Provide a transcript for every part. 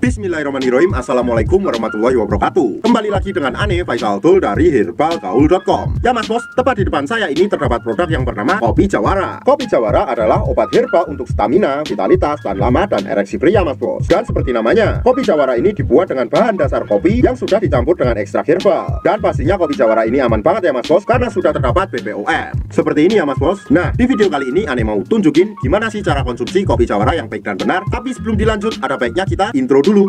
Bismillahirrahmanirrahim. Assalamualaikum warahmatullahi wabarakatuh. Kembali lagi dengan Ane Faisal Tul dari herbalgaul.com. Ya mas bos, tepat di depan saya ini terdapat produk yang bernama Kopi Jawara. Kopi Jawara adalah obat herbal untuk stamina, vitalitas, tahan lama, dan ereksi pria mas bos. Dan seperti namanya, Kopi Jawara ini dibuat dengan bahan dasar kopi yang sudah dicampur dengan ekstrak herbal. Dan pastinya Kopi Jawara ini aman banget ya mas bos, karena sudah terdapat BPOM. Seperti ini ya mas bos. Nah, di video kali ini Ane mau tunjukin gimana sih cara konsumsi Kopi Jawara yang baik dan benar. Tapi sebelum dilanjut, ada baiknya kita intro dulu.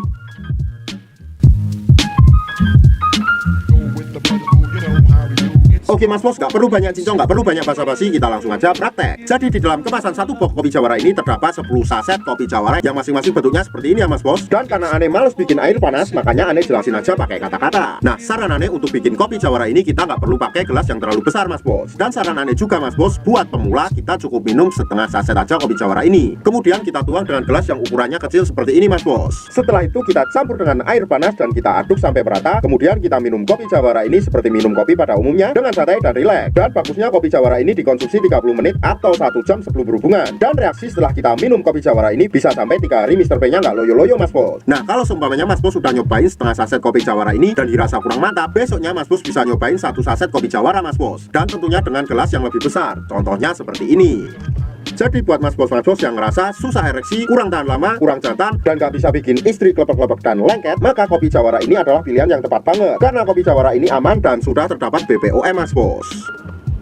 Oke mas bos, gak perlu banyak cincong, gak perlu banyak basa-basi, kita langsung aja praktek. Jadi di dalam kemasan satu box Kopi Jawara ini terdapat 10 saset Kopi Jawara yang masing-masing bentuknya seperti ini ya mas bos. Dan karena Ane males bikin air panas, makanya Ane jelasin aja pakai kata-kata. Nah, saran Ane untuk bikin Kopi Jawara ini kita gak perlu pakai gelas yang terlalu besar mas bos. Dan saran Ane juga mas bos, buat pemula kita cukup minum setengah saset aja Kopi Jawara ini. Kemudian kita tuang dengan gelas yang ukurannya kecil seperti ini mas bos. Setelah itu kita campur dengan air panas dan kita aduk sampai merata. Kemudian kita minum Kopi Jawara ini seperti minum kopi pada umumnya, dengan santai dan rileks. Dan bagusnya Kopi Jawara ini dikonsumsi 30 menit atau 1 jam sebelum berhubungan. Dan reaksi setelah kita minum Kopi Jawara ini bisa sampai 3 hari Mr. P-nya nggak loyo-loyo mas bos. Nah, kalau seumpamanya mas bos sudah nyobain setengah saset Kopi Jawara ini dan dirasa kurang mantap, besoknya mas bos bisa nyobain 1 saset Kopi Jawara mas bos. Dan tentunya dengan gelas yang lebih besar. Contohnya seperti ini. Jadi buat mas bos yang ngerasa susah ereksi, kurang tahan lama, kurang jantan, dan gak bisa bikin istri klepek-klepek dan lengket, maka Kopi Jawara ini adalah pilihan yang tepat banget. Karena Kopi Jawara ini aman dan sudah terdapat BPOM mas bos.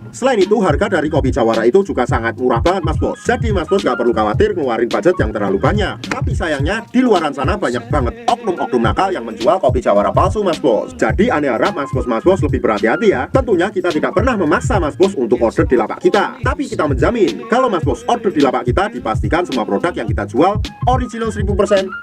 Selain itu, harga dari Kopi Jawara itu juga sangat murah banget mas bos. Jadi mas bos gak perlu khawatir ngeluarin budget yang terlalu banyak. Tapi sayangnya di luaran sana banyak banget oknum-oknum nakal yang menjual Kopi Jawara palsu mas bos. Jadi Ane harap mas bos lebih berhati-hati ya. Tentunya kita tidak pernah memaksa mas bos untuk order di lapak kita. Tapi kita menjamin kalau mas bos order di lapak kita, dipastikan semua produk yang kita jual original 1000%,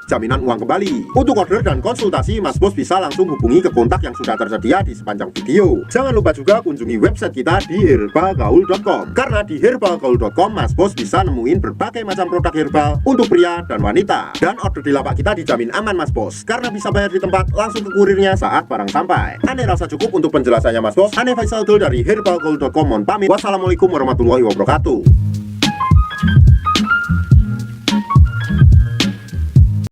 jaminan uang kembali. Untuk order dan konsultasi mas bos bisa langsung hubungi ke kontak yang sudah tersedia di sepanjang video. Jangan lupa juga kunjungi website kita di herbalgaul.com. Karena di herbalgaul.com mas bos bisa nemuin berbagai macam produk herbal untuk pria dan wanita. Dan order di lapak kita dijamin aman mas bos, karena bisa bayar di tempat langsung ke kurirnya saat barang sampai. Ane rasa cukup untuk penjelasannya mas bos. Ane Faisal Tul dari herbalgaul.com mohon pamit. Wassalamualaikum warahmatullahi wabarakatuh.